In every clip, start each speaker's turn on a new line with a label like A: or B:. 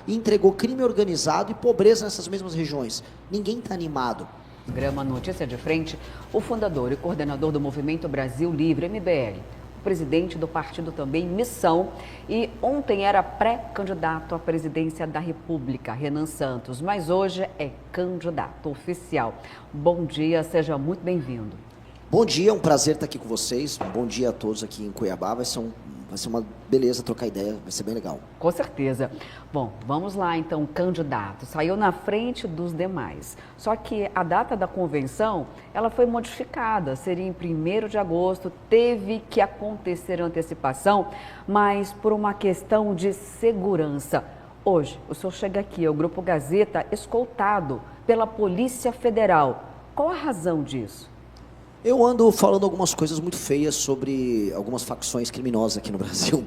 A: e entregou crime organizado e pobreza nessas mesmas regiões. Ninguém está animado.
B: Programa Notícia de Frente, o fundador e coordenador do Movimento Brasil Livre, MBL, o presidente do partido também, Missão, e ontem era pré-candidato à presidência da República, Renan Santos, mas hoje é candidato oficial. Bom dia, seja muito bem-vindo.
A: Bom dia, é um prazer estar aqui com vocês. Bom dia a todos aqui em Cuiabá. Vai ser uma beleza trocar ideia, vai ser bem legal.
B: Com certeza. Bom, vamos lá então, candidato. Saiu na frente dos demais. Só que a data da convenção, ela foi modificada. Seria em 1º de agosto, teve que acontecer a antecipação, mas por uma questão de segurança. Hoje, o senhor chega aqui ao Grupo Gazeta escoltado pela Polícia Federal. Qual a razão disso?
A: Eu ando falando algumas coisas muito feias sobre algumas facções criminosas aqui no Brasil.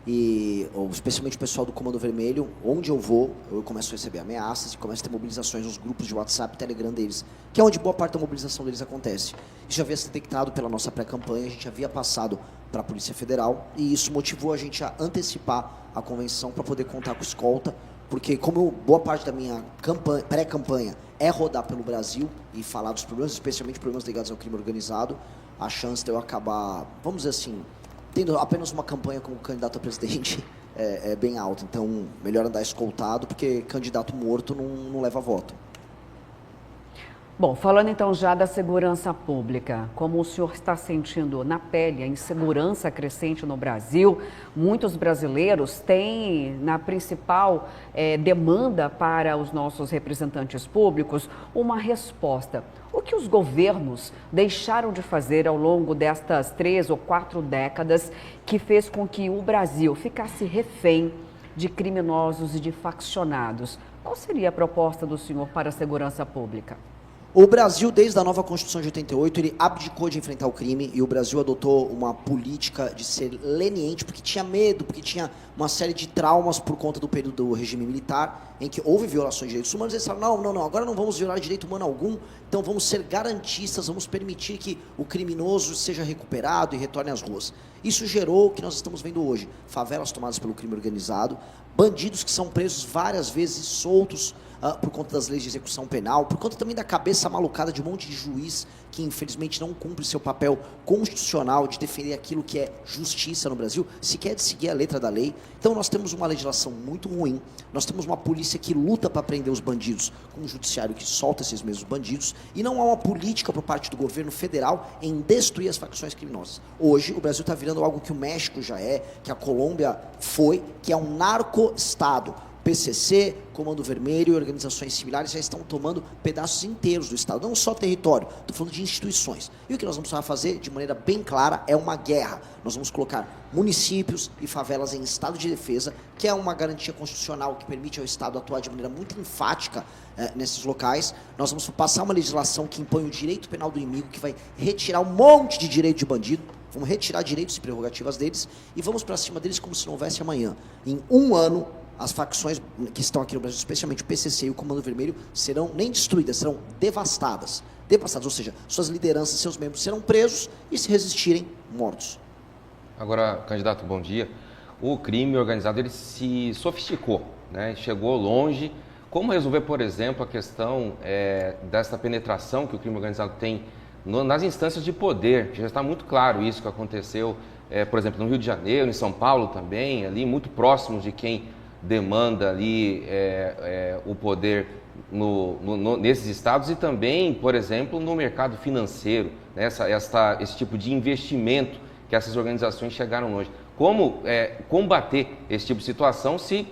A: E especialmente o pessoal do Comando Vermelho, onde eu vou, eu começo a receber ameaças e começo a ter mobilizações nos grupos de WhatsApp e Telegram deles, que é onde boa parte da mobilização deles acontece. Isso já havia sido detectado pela nossa pré-campanha, a gente havia passado para a Polícia Federal e isso motivou a gente a antecipar a convenção para poder contar com escolta, porque como boa parte da minha pré-campanha é rodar pelo Brasil e falar dos problemas, especialmente problemas ligados ao crime organizado, a chance de eu acabar, vamos dizer assim, tendo apenas uma campanha como candidato a presidente é bem alta. Então, melhor andar escoltado, porque candidato morto não leva voto.
B: Bom, falando então já da segurança pública, como o senhor está sentindo na pele a insegurança crescente no Brasil, muitos brasileiros têm na principal demanda para os nossos representantes públicos uma resposta. O que os governos deixaram de fazer ao longo destas 3 ou 4 décadas que fez com que o Brasil ficasse refém de criminosos e de faccionados? Qual seria a proposta do senhor para a segurança pública?
A: O Brasil, desde a nova Constituição de 88, ele abdicou de enfrentar o crime e o Brasil adotou uma política de ser leniente, porque tinha medo, porque tinha uma série de traumas por conta do período do regime militar, em que houve violações de direitos humanos. Eles falaram, não, agora não vamos violar direito humano algum, então vamos ser garantistas, vamos permitir que o criminoso seja recuperado e retorne às ruas. Isso gerou o que nós estamos vendo hoje, favelas tomadas pelo crime organizado, bandidos que são presos várias vezes e soltos por conta das leis de execução penal, por conta também da cabeça malucada de um monte de juiz que infelizmente não cumpre seu papel constitucional de defender aquilo que é justiça no Brasil, sequer de seguir a letra da lei. Então nós temos uma legislação muito ruim, nós temos uma polícia que luta para prender os bandidos, com um judiciário que solta esses mesmos bandidos, e não há uma política por parte do governo federal em destruir as facções criminosas. Hoje o Brasil está virando algo que o México já é, que a Colômbia foi, que é um narco-estado. PCC, Comando Vermelho e organizações similares já estão tomando pedaços inteiros do Estado, não só território, estou falando de instituições. E o que nós vamos fazer de maneira bem clara é uma guerra. Nós vamos colocar municípios e favelas em estado de defesa, que é uma garantia constitucional que permite ao Estado atuar de maneira muito enfática nesses locais. Nós vamos passar uma legislação que impõe o direito penal do inimigo, que vai retirar um monte de direito de bandido, vamos retirar direitos e prerrogativas deles e vamos para cima deles como se não houvesse amanhã. Em 1 ano, as facções que estão aqui no Brasil, especialmente o PCC e o Comando Vermelho, serão nem destruídas, serão devastadas. Devastadas, ou seja, suas lideranças, seus membros serão presos e, se resistirem, mortos.
C: Agora, candidato, bom dia. O crime organizado, ele se sofisticou, né? Chegou longe. Como resolver, por exemplo, a questão dessa penetração que o crime organizado tem nas instâncias de poder? Já está muito claro isso que aconteceu, por exemplo, no Rio de Janeiro, em São Paulo também, ali muito próximo de quem demanda ali o poder nesses estados e também, por exemplo, no mercado financeiro, né? Esse tipo de investimento que essas organizações chegaram longe. Como combater esse tipo de situação se,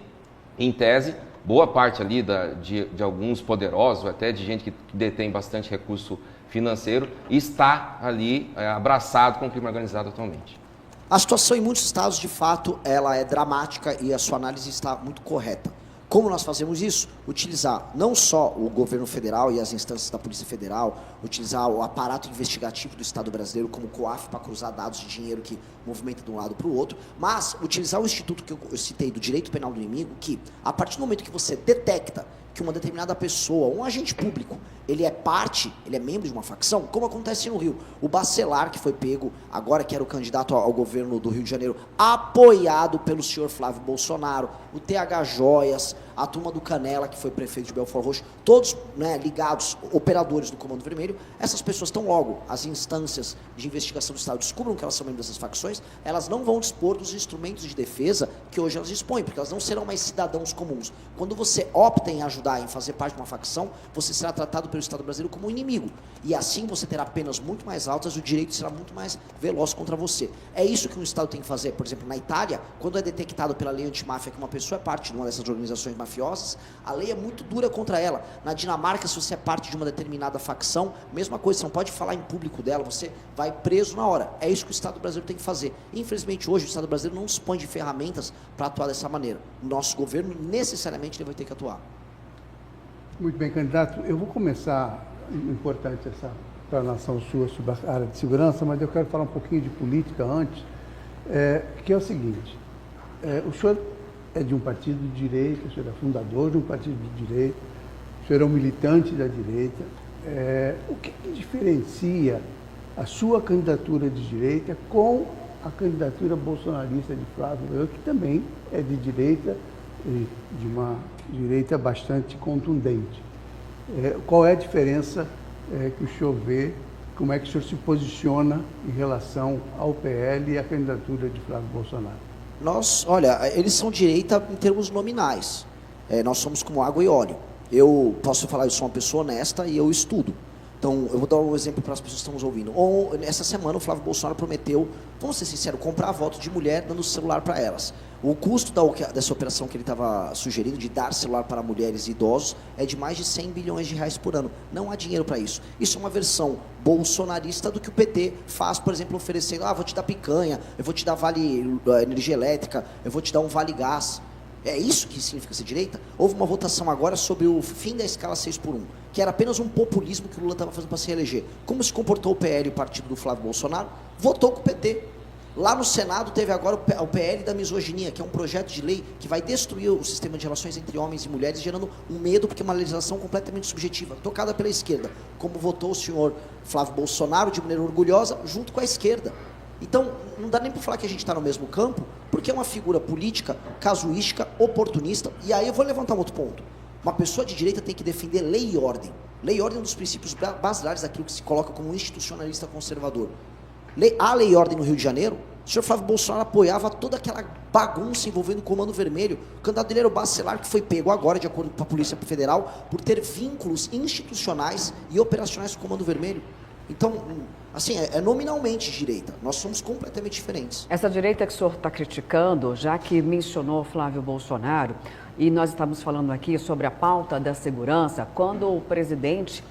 C: em tese, boa parte ali de alguns poderosos, até de gente que detém bastante recurso financeiro, está ali abraçado com o crime organizado atualmente?
A: A situação em muitos estados, de fato, ela é dramática e a sua análise está muito correta. Como nós fazemos isso? Utilizar não só o governo federal e as instâncias da Polícia Federal, utilizar o aparato investigativo do Estado brasileiro como COAF para cruzar dados de dinheiro que movimenta de um lado para o outro, mas utilizar o instituto que eu citei do direito penal do inimigo, que a partir do momento que você detecta que uma determinada pessoa, um agente público, ele é membro de uma facção, como acontece no Rio. O Bacelar, que foi pego, agora que era o candidato ao governo do Rio de Janeiro, apoiado pelo senhor Flávio Bolsonaro, o TH Joias, a turma do Canela, que foi prefeito de Belfort Roxo, todos, né, ligados, operadores do Comando Vermelho. Essas pessoas estão logo, as instâncias de investigação do Estado descubram que elas são membros dessas facções, elas não vão dispor dos instrumentos de defesa que hoje elas dispõem, porque elas não serão mais cidadãos comuns. Quando você opta em ajudar, em fazer parte de uma facção, você será tratado pelo Estado brasileiro como um inimigo. E assim você terá penas muito mais altas e o direito será muito mais veloz contra você. É isso que um Estado tem que fazer. Por exemplo, na Itália, quando é detectado pela lei antimáfia que uma pessoa é parte de uma dessas organizações mafiosas, a lei é muito dura contra ela. Na Dinamarca, se você é parte de uma determinada facção, mesma coisa, você não pode falar em público dela, você vai preso na hora. É isso que o Estado brasileiro tem que fazer. Infelizmente, hoje, o Estado brasileiro não dispõe de ferramentas para atuar dessa maneira. O nosso governo, necessariamente, ele vai ter que atuar.
D: Muito bem, candidato. Eu vou começar, importante essa explanação sua sobre a área de segurança, mas eu quero falar um pouquinho de política antes, que é o seguinte, o senhor é de um partido de direita, o senhor é fundador de um partido de direita, o senhor é um militante da direita. O que diferencia a sua candidatura de direita com a candidatura bolsonarista de Flávio, que também é de direita, de uma direita bastante contundente? Qual é a diferença que o senhor vê, como é que o senhor se posiciona em relação ao PL e à candidatura de Flávio Bolsonaro?
A: Olha, eles são direita em termos nominais. Nós somos como água e óleo. Eu posso falar, eu sou uma pessoa honesta e eu estudo. Então, eu vou dar um exemplo para as pessoas que estão nos ouvindo. Essa semana, o Flávio Bolsonaro prometeu, vamos ser sinceros, comprar voto de mulher dando celular para elas. O custo dessa operação que ele estava sugerindo, de dar celular para mulheres e idosos, é de mais de 100 bilhões de reais por ano. Não há dinheiro para isso. Isso é uma versão bolsonarista do que o PT faz, por exemplo, oferecendo, vou te dar picanha, eu vou te dar vale energia elétrica, eu vou te dar um vale gás. É isso que significa ser direita? Houve uma votação agora sobre o fim da escala 6x1, que era apenas um populismo que o Lula estava fazendo para se reeleger. Como se comportou o PL, o partido do Flávio Bolsonaro? Votou com o PT. Lá no Senado teve agora o PL da misoginia, que é um projeto de lei que vai destruir o sistema de relações entre homens e mulheres, gerando um medo, porque é uma legislação completamente subjetiva, tocada pela esquerda, como votou o senhor Flávio Bolsonaro de maneira orgulhosa, junto com a esquerda. Então, não dá nem para falar que a gente está no mesmo campo, porque é uma figura política, casuística, oportunista. E aí eu vou levantar um outro ponto. Uma pessoa de direita tem que defender lei e ordem. Lei e ordem é um dos princípios basilares daquilo que se coloca como um institucionalista conservador. A lei e ordem no Rio de Janeiro, o senhor Flávio Bolsonaro apoiava toda aquela bagunça envolvendo o Comando Vermelho. O candidato dele era o Bacelar, que foi pego agora, de acordo com a Polícia Federal, por ter vínculos institucionais e operacionais com o Comando Vermelho. Então, assim, é nominalmente direita. Nós somos completamente diferentes.
B: Essa direita que o senhor está criticando, já que mencionou Flávio Bolsonaro, e nós estamos falando aqui sobre a pauta da segurança, quando o presidente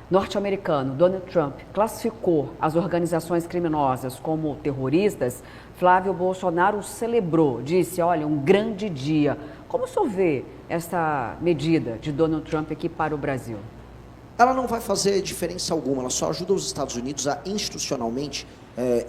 B: norte-americano, Donald Trump, classificou as organizações criminosas como terroristas, Flávio Bolsonaro celebrou, disse, olha, um grande dia. Como o senhor vê essa medida de Donald Trump aqui para o Brasil?
A: Ela não vai fazer diferença alguma, ela só ajuda os Estados Unidos a institucionalmente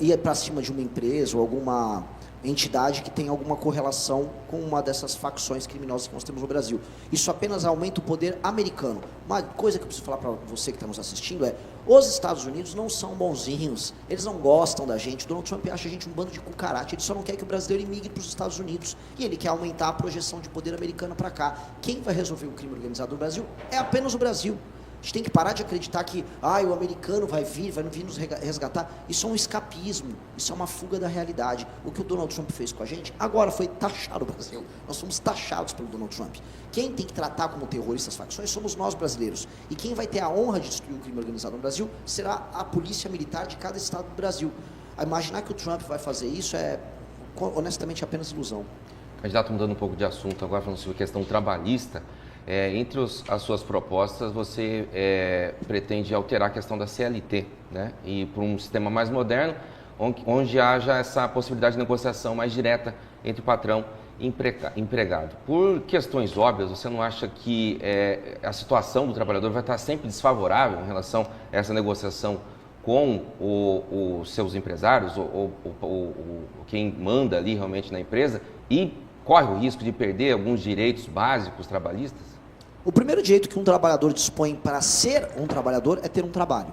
A: ir para cima de uma empresa ou alguma entidade que tem alguma correlação com uma dessas facções criminosas que nós temos no Brasil. Isso apenas aumenta o poder americano. Uma coisa que eu preciso falar para você que está nos assistindo é, os Estados Unidos não são bonzinhos, eles não gostam da gente, o Donald Trump acha a gente um bando de cucaracha, ele só não quer que o brasileiro imigre para os Estados Unidos, e ele quer aumentar a projeção de poder americano para cá. Quem vai resolver o crime organizado no Brasil é apenas o Brasil. A gente tem que parar de acreditar que o americano vai vir nos resgatar. Isso é um escapismo, isso é uma fuga da realidade. O que o Donald Trump fez com a gente, agora foi taxar o Brasil. Nós somos taxados pelo Donald Trump. Quem tem que tratar como terroristas facções somos nós brasileiros. E quem vai ter a honra de destruir o crime organizado no Brasil será a polícia militar de cada estado do Brasil. Imaginar que o Trump vai fazer isso é, honestamente, apenas ilusão.
C: Candidato, mudando um pouco de assunto agora, falando sobre a questão trabalhista, entre as suas propostas, você pretende alterar a questão da CLT, né? E para um sistema mais moderno, onde haja essa possibilidade de negociação mais direta entre o patrão e empregado. Por questões óbvias, você não acha que a situação do trabalhador vai estar sempre desfavorável em relação a essa negociação com os seus empresários, ou quem manda ali realmente na empresa, e corre o risco de perder alguns direitos básicos trabalhistas?
A: O primeiro direito que um trabalhador dispõe para ser um trabalhador é ter um trabalho.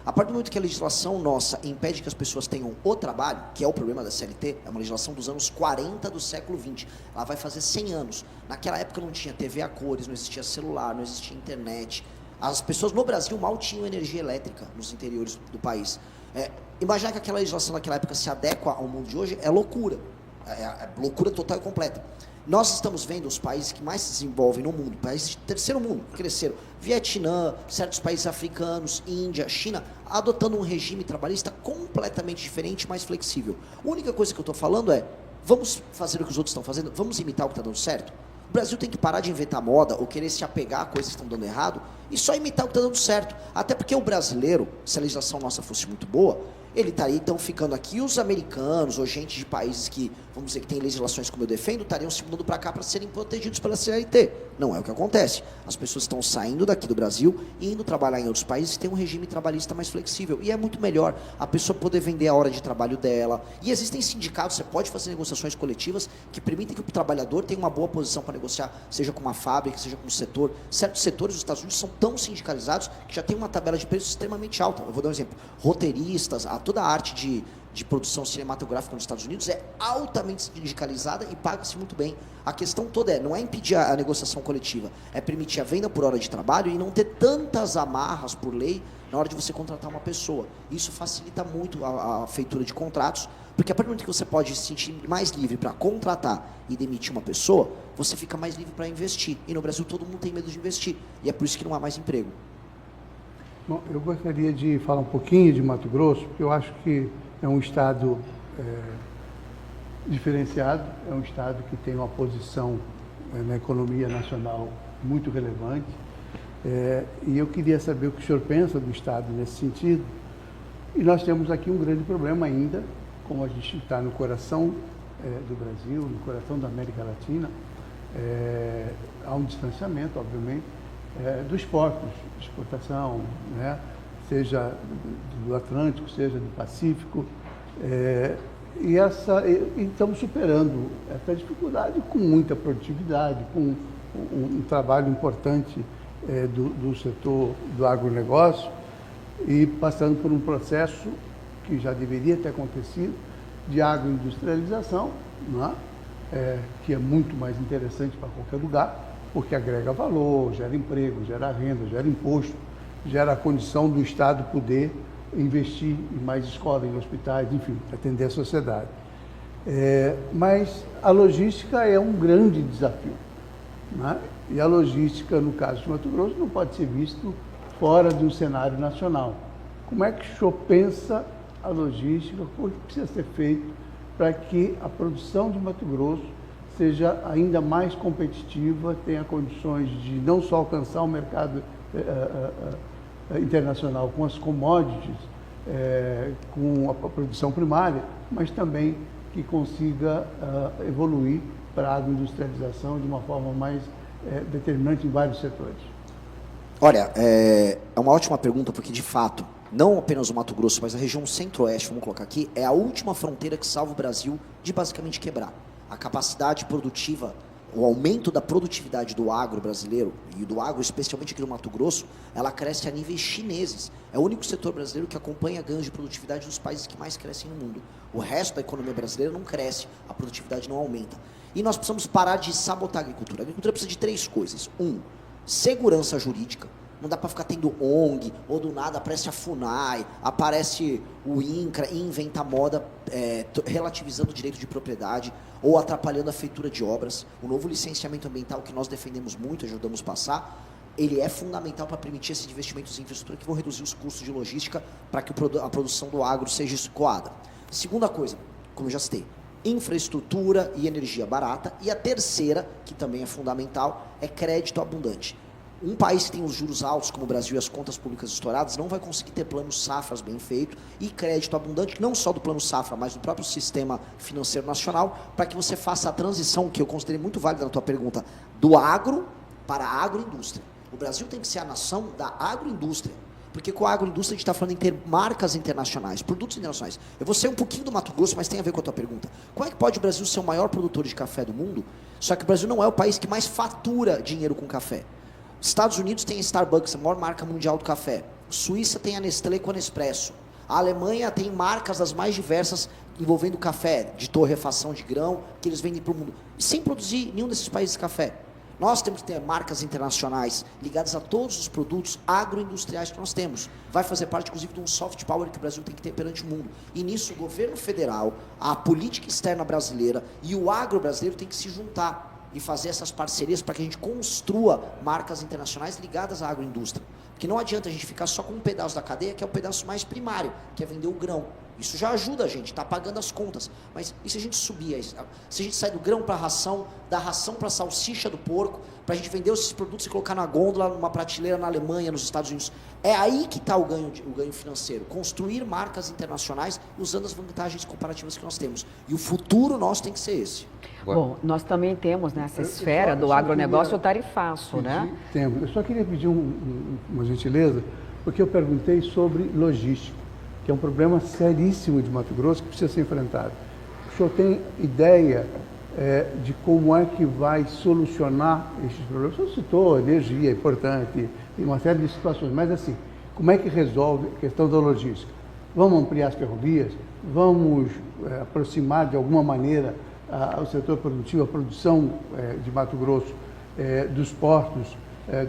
A: A partir do momento que a legislação nossa impede que as pessoas tenham o trabalho, que é o problema da CLT, é uma legislação dos anos 40 do século 20. Ela vai fazer 100 anos. Naquela época não tinha TV a cores, não existia celular, não existia internet. As pessoas no Brasil mal tinham energia elétrica nos interiores do país. Imaginar que aquela legislação naquela época se adequa ao mundo de hoje é loucura. É loucura total e completa. Nós estamos vendo os países que mais se desenvolvem no mundo, países de terceiro mundo, cresceram. Vietnã, certos países africanos, Índia, China, adotando um regime trabalhista completamente diferente, mais flexível. A única coisa que eu estou falando é, vamos fazer o que os outros estão fazendo? Vamos imitar o que está dando certo? O Brasil tem que parar de inventar moda ou querer se apegar a coisas que estão dando errado e só imitar o que está dando certo. Até porque o brasileiro, se a legislação nossa fosse muito boa, ele estaria então ficando aqui, os americanos ou gente de países que, vamos dizer, que tem legislações como eu defendo, estariam se mudando para cá para serem protegidos pela CLT. Não é o que acontece. As pessoas estão saindo daqui do Brasil e indo trabalhar em outros países que têm um regime trabalhista mais flexível. E é muito melhor a pessoa poder vender a hora de trabalho dela. E existem sindicatos, você pode fazer negociações coletivas que permitem que o trabalhador tenha uma boa posição para negociar, seja com uma fábrica, seja com um setor. Certos setores dos Estados Unidos são tão sindicalizados que já tem uma tabela de preços extremamente alta. Eu vou dar um exemplo. Roteiristas, toda a arte de produção cinematográfica nos Estados Unidos é altamente sindicalizada e paga-se muito bem. A questão toda não é impedir a negociação coletiva, é permitir a venda por hora de trabalho e não ter tantas amarras por lei na hora de você contratar uma pessoa. Isso facilita muito a feitura de contratos, porque a partir do momento que você pode se sentir mais livre para contratar e demitir uma pessoa, você fica mais livre para investir. E no Brasil todo mundo tem medo de investir, e é por isso que não há mais emprego.
D: Bom, eu gostaria de falar um pouquinho de Mato Grosso, porque eu acho que é um estado diferenciado, é um estado que tem uma posição na economia nacional muito relevante, e eu queria saber o que o senhor pensa do estado nesse sentido. E nós temos aqui um grande problema ainda, como a gente está no coração do Brasil, no coração da América Latina, há um distanciamento, obviamente, dos portos de exportação, né? Seja do Atlântico, seja do Pacífico, e estamos superando essa dificuldade com muita produtividade, com um trabalho importante do setor do agronegócio e passando por um processo que já deveria ter acontecido de agroindustrialização, né? Que é muito mais interessante para qualquer lugar, porque agrega valor, gera emprego, gera renda, gera imposto, gera a condição do Estado poder investir em mais escolas, em hospitais, enfim, atender a sociedade. Mas a logística é um grande desafio, né? E a logística, no caso de Mato Grosso, não pode ser visto fora de um cenário nacional. Como é que o senhor pensa a logística, o que precisa ser feito para que a produção de Mato Grosso seja ainda mais competitiva, tenha condições de não só alcançar o mercado internacional com as commodities, com a produção primária, mas também que consiga evoluir para a agroindustrialização de uma forma mais determinante em vários setores?
A: Olha, é uma ótima pergunta, porque de fato, não apenas o Mato Grosso, mas a região centro-oeste, vamos colocar aqui, é a última fronteira que salva o Brasil de basicamente quebrar. A capacidade produtiva, o aumento da produtividade do agro brasileiro, e do agro especialmente aqui no Mato Grosso, ela cresce a níveis chineses. É o único setor brasileiro que acompanha ganhos de produtividade dos países que mais crescem no mundo. O resto da economia brasileira não cresce, a produtividade não aumenta. E nós precisamos parar de sabotar a agricultura. A agricultura precisa de 3 coisas. 1, segurança jurídica. Não dá para ficar tendo ONG, ou do nada aparece a FUNAI, aparece o INCRA e inventa moda relativizando o direito de propriedade ou atrapalhando a feitura de obras. O novo licenciamento ambiental, que nós defendemos muito, ajudamos a passar, ele é fundamental para permitir esses investimentos em infraestrutura que vão reduzir os custos de logística para que a produção do agro seja escoada. Segunda coisa, como eu já citei, infraestrutura e energia barata. E a terceira, que também é fundamental, é crédito abundante. Um país que tem os juros altos, como o Brasil, e as contas públicas estouradas, não vai conseguir ter planos safras bem feitos e crédito abundante, não só do plano safra, mas do próprio sistema financeiro nacional, para que você faça a transição, que eu considerei muito válida na tua pergunta, do agro para a agroindústria. O Brasil tem que ser a nação da agroindústria, porque com a agroindústria a gente está falando em ter marcas internacionais, produtos internacionais. Eu vou ser um pouquinho do Mato Grosso, mas tem a ver com a tua pergunta. Como é que pode o Brasil ser o maior produtor de café do mundo, só que o Brasil não é o país que mais fatura dinheiro com café? Estados Unidos tem a Starbucks, a maior marca mundial do café. Suíça tem a Nestlé com a Nespresso. A Alemanha tem marcas das mais diversas envolvendo café, de torrefação de grão, que eles vendem para o mundo. E sem produzir nenhum desses países café. Nós temos que ter marcas internacionais ligadas a todos os produtos agroindustriais que nós temos. Vai fazer parte, inclusive, de um soft power que o Brasil tem que ter perante o mundo. E nisso, o governo federal, a política externa brasileira e o agro brasileiro tem que se juntar e fazer essas parcerias para que a gente construa marcas internacionais ligadas à agroindústria. Porque não adianta a gente ficar só com um pedaço da cadeia, que é o pedaço mais primário, que é vender o grão. Isso já ajuda a gente, está pagando as contas. Mas e se a gente subir, se a gente sair do grão para a ração, da ração para a salsicha do porco, para a gente vender esses produtos e colocar na gôndola, numa prateleira na Alemanha, nos Estados Unidos? É aí que está o ganho financeiro. Construir marcas internacionais usando as vantagens comparativas que nós temos. E o futuro nosso tem que ser esse.
B: Bom, nós também temos nessa esfera do agronegócio o tarifaço, né?
D: Temos. Eu só queria pedir uma gentileza, porque eu perguntei sobre logística, que é um problema seríssimo de Mato Grosso que precisa ser enfrentado. O senhor tem ideia de como é que vai solucionar esses problemas? O senhor citou energia, é importante, tem uma série de situações, mas assim, como é que resolve a questão da logística? Vamos ampliar as ferrovias? Vamos aproximar de alguma maneira o setor produtivo, a produção de Mato Grosso dos portos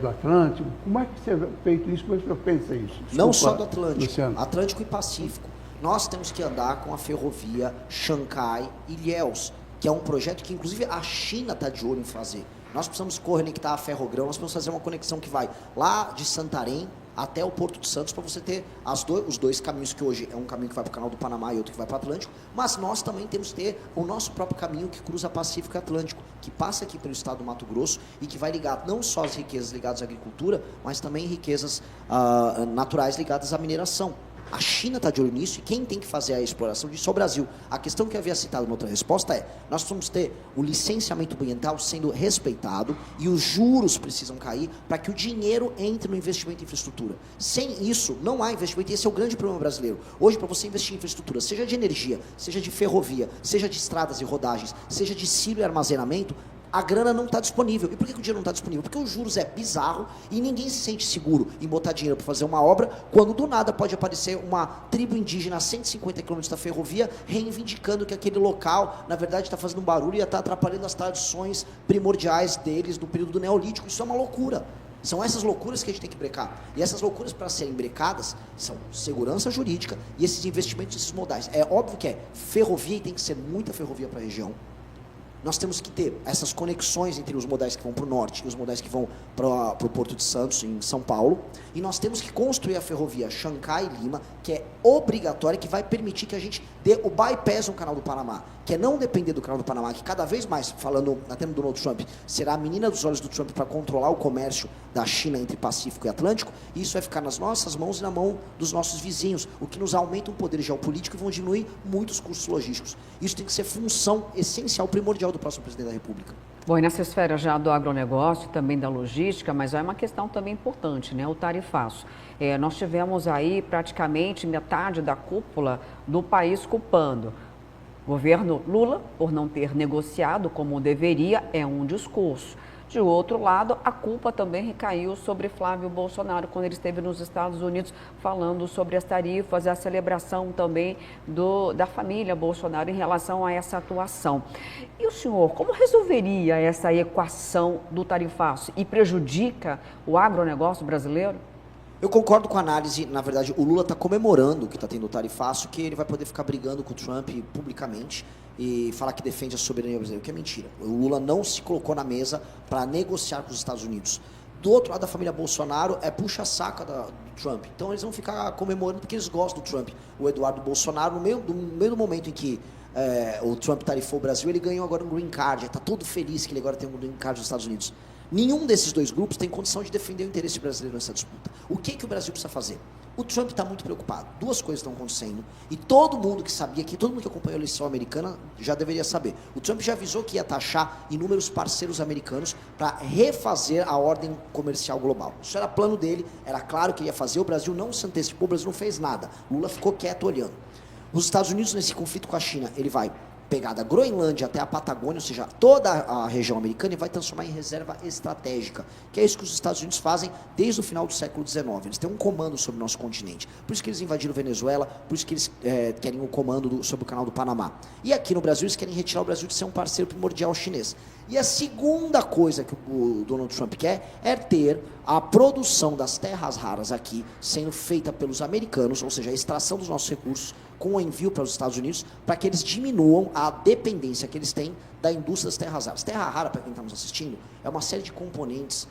D: do Atlântico? Como é que você é feito isso? Como é que você pensa isso? Desculpa,
A: não só do Atlântico,
D: Luciano.
A: Atlântico e Pacífico. Nós temos que andar com a ferrovia Xangai-Ilhéus, que é um projeto que inclusive a China está de olho em fazer. Nós precisamos conectar a Ferrogrão, nós precisamos fazer uma conexão que vai lá de Santarém até o Porto de Santos, para você ter os dois caminhos, que hoje é um caminho que vai para o Canal do Panamá e outro que vai para o Atlântico, mas nós também temos que ter o nosso próprio caminho que cruza Pacífico e Atlântico, que passa aqui pelo estado do Mato Grosso e que vai ligar não só as riquezas ligadas à agricultura, mas também riquezas naturais ligadas à mineração. A China está de olho nisso e quem tem que fazer a exploração disso é o Brasil. A questão que eu havia citado na outra resposta é, nós precisamos ter o licenciamento ambiental sendo respeitado e os juros precisam cair para que o dinheiro entre no investimento em infraestrutura. Sem isso, não há investimento e esse é o grande problema brasileiro. Hoje, para você investir em infraestrutura, seja de energia, seja de ferrovia, seja de estradas e rodagens, seja de silo e armazenamento, a grana não está disponível. E por que o dinheiro não está disponível? Porque os juros é bizarro e ninguém se sente seguro em botar dinheiro para fazer uma obra, quando do nada pode aparecer uma tribo indígena a 150 km da ferrovia reivindicando que aquele local, na verdade, está fazendo um barulho e está atrapalhando as tradições primordiais deles do período do Neolítico. Isso é uma loucura. São essas loucuras que a gente tem que brecar. E essas loucuras, para serem brecadas, são segurança jurídica e esses investimentos, esses modais. É óbvio que ferrovia e tem que ser muita ferrovia para a região. Nós temos que ter essas conexões entre os modais que vão para o norte e os modais que vão para o Porto de Santos, em São Paulo. E nós temos que construir a ferrovia Xangai-Lima, que é obrigatória, que vai permitir que a gente dê o bypass no Canal do Panamá, que é não depender do Canal do Panamá, que cada vez mais, falando até no Donald Trump, será a menina dos olhos do Trump para controlar o comércio da China entre Pacífico e Atlântico, e isso vai ficar nas nossas mãos e na mão dos nossos vizinhos, o que nos aumenta um poder geopolítico e vão diminuir muitos custos logísticos. Isso tem que ser função essencial, primordial do próximo presidente da República.
B: Bom, e nessa esfera já do agronegócio, também da logística, mas é uma questão também importante, né? O tarifaço. Nós tivemos aí praticamente metade da cúpula do país culpando. O governo Lula, por não ter negociado como deveria, é um discurso. De outro lado, a culpa também recaiu sobre Flávio Bolsonaro, quando ele esteve nos Estados Unidos falando sobre as tarifas, a celebração também da família Bolsonaro em relação a essa atuação. E o senhor, como resolveria essa equação do tarifaço e prejudica o agronegócio brasileiro?
A: Eu concordo com a análise, na verdade, o Lula está comemorando que está tendo o tarifaço, que ele vai poder ficar brigando com o Trump publicamente e falar que defende a soberania brasileira, o que é mentira. O Lula não se colocou na mesa para negociar com os Estados Unidos. Do outro lado, da família Bolsonaro é puxa-saca do Trump. Então eles vão ficar comemorando porque eles gostam do Trump. O Eduardo Bolsonaro, no meio do momento em que o Trump tarifou o Brasil, ele ganhou agora um green card, está todo feliz que ele agora tem um green card dos Estados Unidos. Nenhum desses dois grupos tem condição de defender o interesse brasileiro nessa disputa. O que o Brasil precisa fazer? O Trump está muito preocupado. Duas coisas estão acontecendo. E todo mundo que sabia, todo mundo que acompanhou a eleição americana já deveria saber. O Trump já avisou que ia taxar inúmeros parceiros americanos para refazer a ordem comercial global. Isso era plano dele, era claro que ele ia fazer. O Brasil não se antecipou, o Brasil não fez nada. Lula ficou quieto olhando. Os Estados Unidos, nesse conflito com a China, ele vai pegar da Groenlândia até a Patagônia, ou seja, toda a região americana, e vai transformar em reserva estratégica, que é isso que os Estados Unidos fazem desde o final do século XIX. Eles têm um comando sobre o nosso continente. Por isso que eles invadiram Venezuela, por isso que eles querem o comando sobre o canal do Panamá. E aqui no Brasil, eles querem retirar o Brasil de ser um parceiro primordial chinês. E a segunda coisa que o Donald Trump quer é ter a produção das terras raras aqui sendo feita pelos americanos, ou seja, a extração dos nossos recursos com o envio para os Estados Unidos, para que eles diminuam a dependência que eles têm da indústria das terras raras. Terra rara, para quem está nos assistindo, é uma série de componentes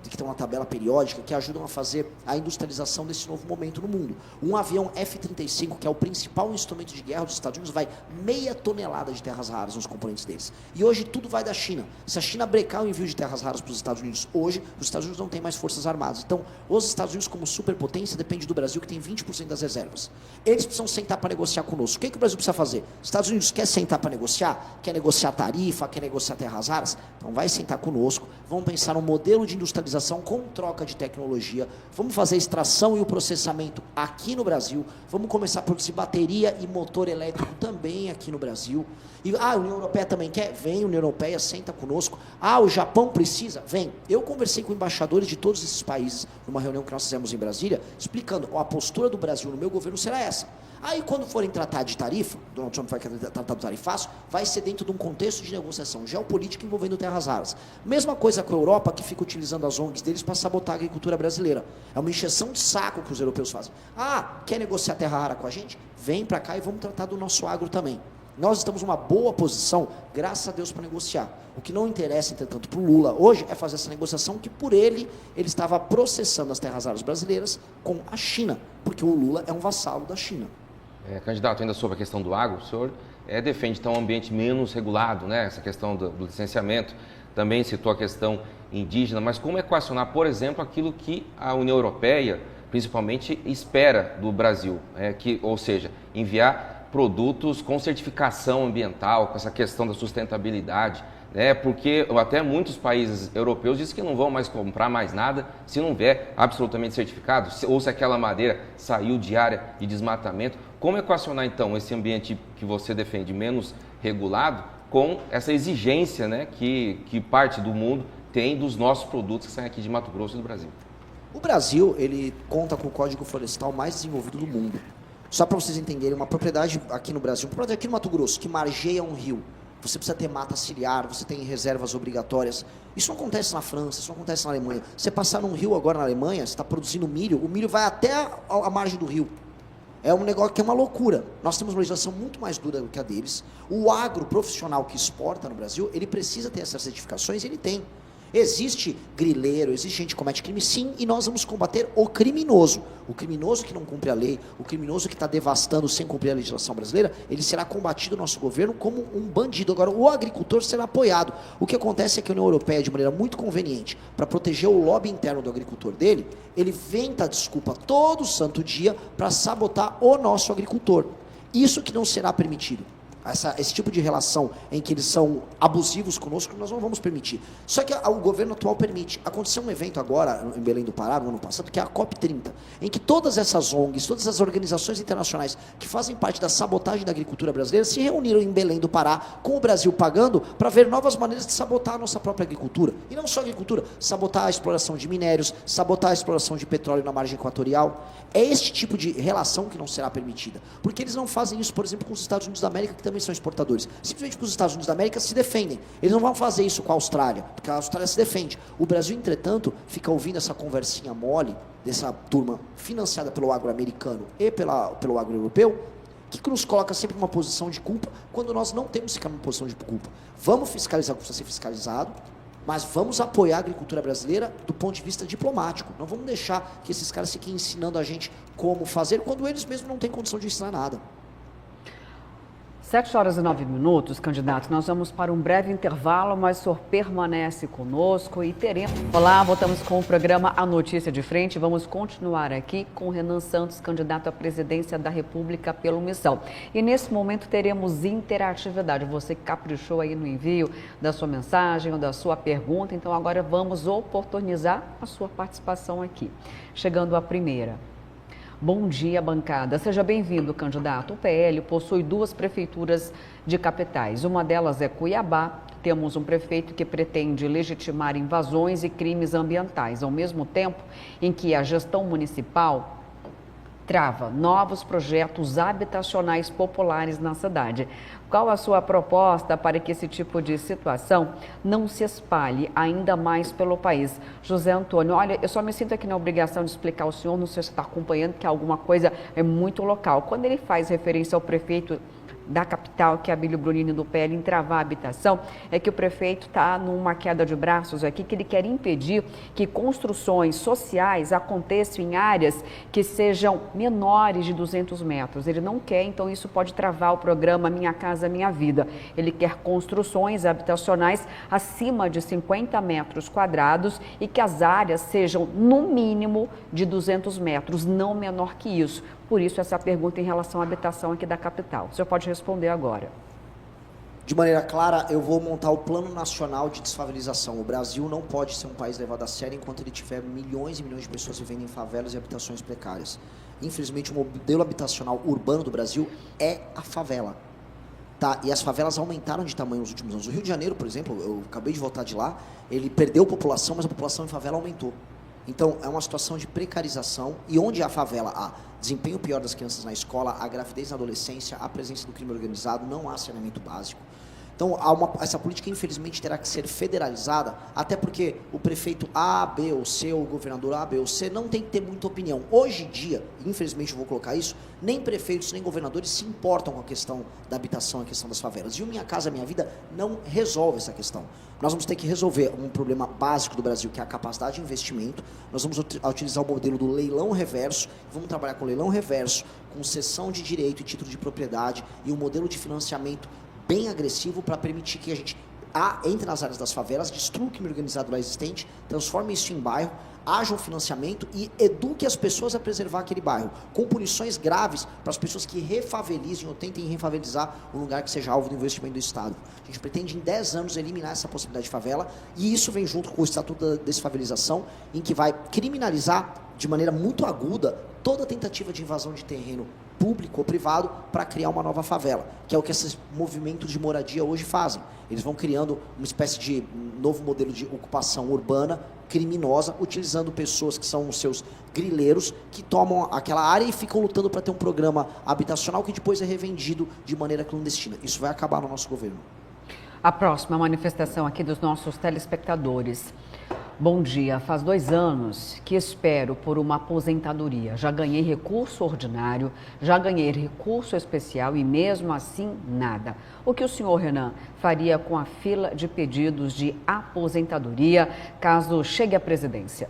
A: que estão na tabela periódica que ajudam a fazer a industrialização desse novo momento no mundo. Um avião F-35, que é o principal instrumento de guerra dos Estados Unidos, vai 0,5 tonelada de terras raras nos componentes deles. E hoje tudo vai da China. Se a China brecar o envio de terras raras para os Estados Unidos hoje, os Estados Unidos não têm mais forças armadas. Então, os Estados Unidos, como superpotência, depende do Brasil, que tem 20% das reservas. Eles precisam sentar para negociar conosco. O que o Brasil precisa fazer? Os Estados Unidos quer sentar para negociar? Quer negociar tarifa? Quer negociar terras raras? Então vai sentar conosco. Vamos pensar num modelo de industrialização com troca de tecnologia. Vamos fazer a extração e o processamento aqui no Brasil. Vamos começar a produzir bateria e motor elétrico também aqui no Brasil. E a União Europeia também quer? Vem, a União Europeia, senta conosco. O Japão precisa? Vem. Eu conversei com embaixadores de todos esses países numa reunião que nós fizemos em Brasília, explicando, a postura do Brasil no meu governo será essa. Aí, quando forem tratar de tarifa, Donald Trump vai tratar do tarifaço, vai ser dentro de um contexto de negociação geopolítica envolvendo terras raras. Mesma coisa com a Europa, que fica utilizando as ONGs deles para sabotar a agricultura brasileira. É uma encheção de saco que os europeus fazem. Quer negociar terra rara com a gente? Vem para cá e vamos tratar do nosso agro também. Nós estamos numa boa posição, graças a Deus, para negociar. O que não interessa, entretanto, para o Lula hoje é fazer essa negociação que, por ele estava processando as terras raras brasileiras com a China, porque o Lula é um vassalo da China.
C: Candidato, ainda sobre a questão do agro, o senhor defende então um ambiente menos regulado, né? Essa questão do licenciamento, também citou a questão indígena, mas como equacionar, por exemplo, aquilo que a União Europeia, principalmente, espera do Brasil, ou seja, enviar produtos com certificação ambiental, com essa questão da sustentabilidade, porque até muitos países europeus dizem que não vão mais comprar mais nada se não vier absolutamente certificado, ou se aquela madeira saiu de área de desmatamento. Como equacionar, então, esse ambiente que você defende menos regulado com essa exigência que parte do mundo tem dos nossos produtos que saem aqui de Mato Grosso e do Brasil?
A: O Brasil, ele conta com o Código Florestal mais desenvolvido do mundo. Só para vocês entenderem, uma propriedade aqui no Brasil, uma propriedade aqui no Mato Grosso, que margeia um rio, você precisa ter mata ciliar, você tem reservas obrigatórias. Isso não acontece na França, isso não acontece na Alemanha. Você passar num rio agora na Alemanha, você está produzindo milho, o milho vai até a margem do rio. É um negócio que é uma loucura. Nós temos uma legislação muito mais dura do que a deles. O agro profissional que exporta no Brasil, ele precisa ter essas certificações, ele tem. Existe grileiro, existe gente que comete crime, sim, e nós vamos combater o criminoso. O criminoso que não cumpre a lei, o criminoso que está devastando sem cumprir a legislação brasileira, ele será combatido no nosso governo como um bandido. Agora, o agricultor será apoiado. O que acontece é que a União Europeia, de maneira muito conveniente, para proteger o lobby interno do agricultor dele, ele inventa desculpa todo santo dia para sabotar o nosso agricultor. Isso que não será permitido. Esse tipo de relação em que eles são abusivos conosco, nós não vamos permitir. Só que o governo atual permite. Aconteceu um evento agora, em Belém do Pará, no ano passado, que é a COP30, em que todas essas ONGs, todas as organizações internacionais que fazem parte da sabotagem da agricultura brasileira se reuniram em Belém do Pará, com o Brasil pagando, para ver novas maneiras de sabotar a nossa própria agricultura. E não só a agricultura, sabotar a exploração de minérios, sabotar a exploração de petróleo na margem equatorial. É este tipo de relação que não será permitida. Porque eles não fazem isso, por exemplo, com os Estados Unidos da América, que também são exportadores. Simplesmente porque os Estados Unidos da América se defendem. Eles não vão fazer isso com a Austrália, porque a Austrália se defende. O Brasil, entretanto, fica ouvindo essa conversinha mole dessa turma financiada pelo agro americano e pelo agro europeu, que nos coloca sempre numa posição de culpa, quando nós não temos que ficar numa posição de culpa. Vamos fiscalizar o que precisa ser fiscalizado, mas vamos apoiar a agricultura brasileira do ponto de vista diplomático. Não vamos deixar que esses caras fiquem ensinando a gente como fazer, quando eles mesmos não têm condição de ensinar nada.
B: 7h09, candidato. Nós vamos para um breve intervalo, mas o senhor permanece conosco e teremos... Olá, voltamos com o programa A Notícia de Frente. Vamos continuar aqui com o Renan Santos, candidato à presidência da República pelo Missão. E nesse momento teremos interatividade. Você que caprichou aí no envio da sua mensagem ou da sua pergunta, então agora vamos oportunizar a sua participação aqui. Chegando à primeira. Bom dia, bancada. Seja bem-vindo, candidato. O PL possui 2 prefeituras de capitais. Uma delas é Cuiabá. Temos um prefeito que pretende legitimar invasões e crimes ambientais, ao mesmo tempo em que a gestão municipal trava novos projetos habitacionais populares na cidade. Qual a sua proposta para que esse tipo de situação não se espalhe ainda mais pelo país? José Antônio, olha, eu só me sinto aqui na obrigação de explicar ao senhor, não sei se você está acompanhando, que alguma coisa é muito local. Quando ele faz referência ao prefeito da capital, que é Abílio Brunini do PL, em travar a habitação, é que o prefeito está numa queda de braços aqui, que ele quer impedir que construções sociais aconteçam em áreas que sejam menores de 200 metros. Ele não quer, então isso pode travar o programa Minha Casa Minha Vida. Ele quer construções habitacionais acima de 50 metros quadrados e que as áreas sejam no mínimo de 200 metros, não menor que isso. Por isso, essa pergunta em relação à habitação aqui da capital. O senhor pode responder agora.
A: De maneira clara, eu vou montar o Plano Nacional de Desfavelização. O Brasil não pode ser um país levado a sério enquanto ele tiver milhões e milhões de pessoas vivendo em favelas e habitações precárias. Infelizmente, o modelo habitacional urbano do Brasil é a favela. Tá? E as favelas aumentaram de tamanho nos últimos anos. O Rio de Janeiro, por exemplo, eu acabei de voltar de lá, ele perdeu população, mas a população em favela aumentou. Então, é uma situação de precarização e onde a favela há desempenho pior das crianças na escola, a gravidez na adolescência, a presença do crime organizado, não há saneamento básico. Então, essa política, infelizmente, terá que ser federalizada, até porque o prefeito A, B ou C, ou o governador A, B ou C, não tem que ter muita opinião. Hoje em dia, infelizmente eu vou colocar isso, nem prefeitos, nem governadores se importam com a questão da habitação, a questão das favelas. E o Minha Casa Minha Vida não resolve essa questão. Nós vamos ter que resolver um problema básico do Brasil, que é a capacidade de investimento. Nós vamos utilizar o modelo do leilão reverso, vamos trabalhar com leilão reverso, com cessão de direito e título de propriedade e um modelo de financiamento bem agressivo para permitir que a gente entre nas áreas das favelas, destrua o crime organizado lá existente, transforme isso em bairro, haja um financiamento e eduque as pessoas a preservar aquele bairro, com punições graves para as pessoas que refavelizem ou tentem refavelizar um lugar que seja alvo do investimento do Estado. A gente pretende em 10 anos eliminar essa possibilidade de favela e isso vem junto com o Estatuto da Desfavelização, em que vai criminalizar de maneira muito aguda toda tentativa de invasão de terreno público ou privado para criar uma nova favela, que é o que esses movimentos de moradia hoje fazem. Eles vão criando uma espécie de novo modelo de ocupação urbana criminosa, utilizando pessoas que são os seus grileiros, que tomam aquela área e ficam lutando para ter um programa habitacional que depois é revendido de maneira clandestina. Isso vai acabar no nosso governo.
B: A próxima manifestação aqui dos nossos telespectadores. Bom dia, faz 2 anos que espero por uma aposentadoria. Já ganhei recurso ordinário, já ganhei recurso especial e mesmo assim nada. O que o senhor Renan faria com a fila de pedidos de aposentadoria caso chegue à presidência?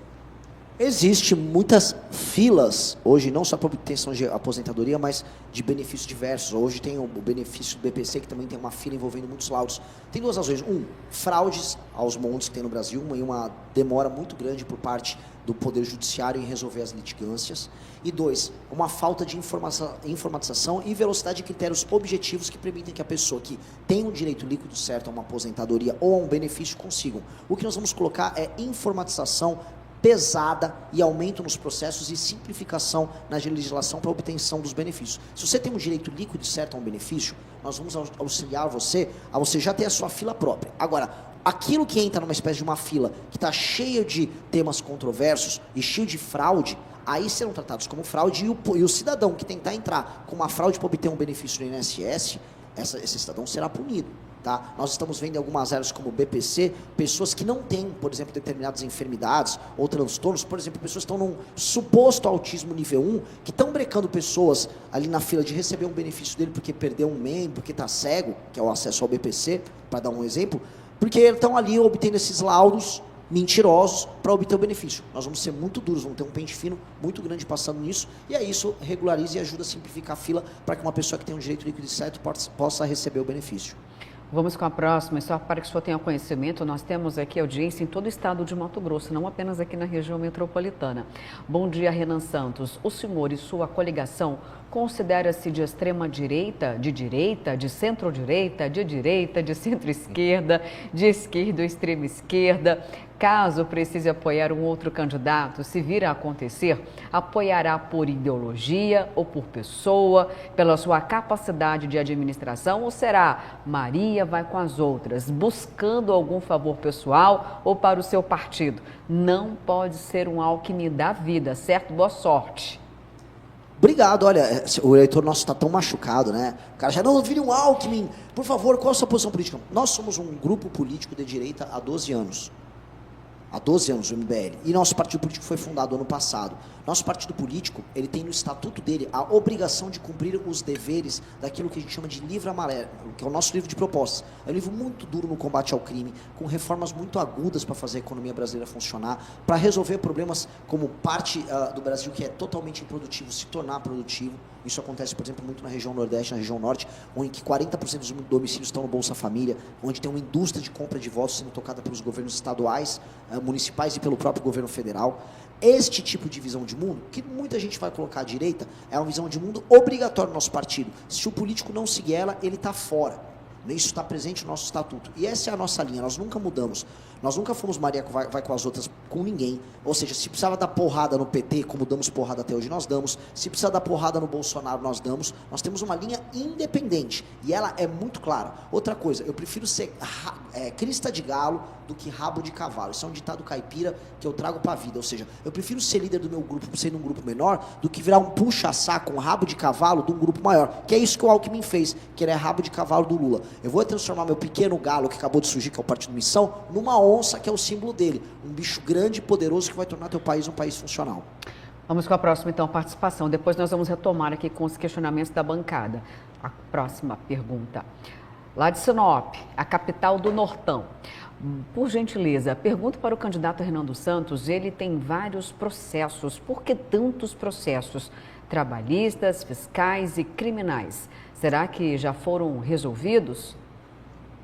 A: Existem muitas filas hoje, não só para obtenção de aposentadoria, mas de benefícios diversos. Hoje tem o benefício do BPC, que também tem uma fila envolvendo muitos laudos. Tem 2 razões. Fraudes aos montes que tem no Brasil, e uma demora muito grande por parte do Poder Judiciário em resolver as litigâncias. E 2, uma falta de informatização e velocidade de critérios objetivos que permitem que a pessoa que tem um direito líquido certo a uma aposentadoria ou a um benefício consigam. O que nós vamos colocar é informatização pesada e aumento nos processos e simplificação na legislação para a obtenção dos benefícios. Se você tem um direito líquido certo a um benefício, nós vamos auxiliar você a você já ter a sua fila própria. Agora, aquilo que entra numa espécie de uma fila que está cheia de temas controversos e cheio de fraude, aí serão tratados como fraude e o cidadão que tentar entrar com uma fraude para obter um benefício do INSS, esse cidadão será punido. Tá? Nós estamos vendo em algumas áreas como o BPC, pessoas que não têm, por exemplo, determinadas enfermidades ou transtornos, por exemplo, pessoas que estão num suposto autismo nível 1, que estão brecando pessoas ali na fila de receber um benefício dele porque perdeu um membro, porque está cego, que é o acesso ao BPC, para dar um exemplo, porque estão ali obtendo esses laudos mentirosos para obter o benefício. Nós vamos ser muito duros, vamos ter um pente fino muito grande passando nisso, e aí isso regulariza e ajuda a simplificar a fila para que uma pessoa que tem um direito líquido certo possa receber o benefício.
B: Vamos com a próxima, só para que o senhor tenha conhecimento, nós temos aqui audiência em todo o estado de Mato Grosso, não apenas aqui na região metropolitana. Bom dia, Renan Santos. O senhor e sua coligação considera-se de extrema direita, de centro-direita, de centro-esquerda, de esquerda ou extrema esquerda. Caso precise apoiar um outro candidato, se vir a acontecer, apoiará por ideologia ou por pessoa, pela sua capacidade de administração, ou será Maria vai com as outras, buscando algum favor pessoal ou para o seu partido? Não pode ser um Alckmin da vida, certo? Boa sorte.
A: Obrigado, olha, o eleitor nosso está tão machucado, né? O cara já, não, vire um Alckmin, por favor, qual a sua posição política? Nós somos um grupo político de direita há 12 anos. Há 12 anos, o MBL. E nosso partido político foi fundado ano passado. Nosso partido político, ele tem no estatuto dele a obrigação de cumprir os deveres daquilo que a gente chama de livro amarelo, que é o nosso livro de propostas. É um livro muito duro no combate ao crime, com reformas muito agudas para fazer a economia brasileira funcionar, para resolver problemas como parte do Brasil que é totalmente improdutivo se tornar produtivo. Isso acontece, por exemplo, muito na região Nordeste, na região Norte, onde 40% dos domicílios estão no Bolsa Família, onde tem uma indústria de compra de votos sendo tocada pelos governos estaduais, municipais e pelo próprio governo federal. Este tipo de visão de mundo, que muita gente vai colocar à direita, é uma visão de mundo obrigatória no nosso partido. Se o político não seguir ela, ele está fora. Isso está presente no nosso estatuto. E essa é a nossa linha, nós nunca mudamos. Nós nunca fomos Maria vai com as outras com ninguém. Ou seja, se precisava dar porrada no PT, como damos porrada até hoje, nós damos. Se precisar dar porrada no Bolsonaro, nós damos. Nós temos uma linha independente. E ela é muito clara. Outra coisa, eu prefiro ser crista de galo do que rabo de cavalo. Isso é um ditado caipira que eu trago para a vida. Ou seja, eu prefiro ser líder do meu grupo, sendo um grupo menor, do que virar um puxa-saco, um rabo de cavalo de um grupo maior. Que é isso que o Alckmin fez, que ele é rabo de cavalo do Lula. Eu vou transformar meu pequeno galo, que acabou de surgir, que é o Partido Missão, numa onça, que é o símbolo dele. Um bicho grande e poderoso que vai tornar teu país um país funcional.
B: Vamos com a próxima, então, participação. Depois nós vamos retomar aqui com os questionamentos da bancada. A próxima pergunta. Lá de Sinop, a capital do Nortão. Por gentileza, pergunto para o candidato Hernando Santos, ele tem vários processos. Por que tantos processos? Trabalhistas, fiscais e criminais. Será que já foram resolvidos?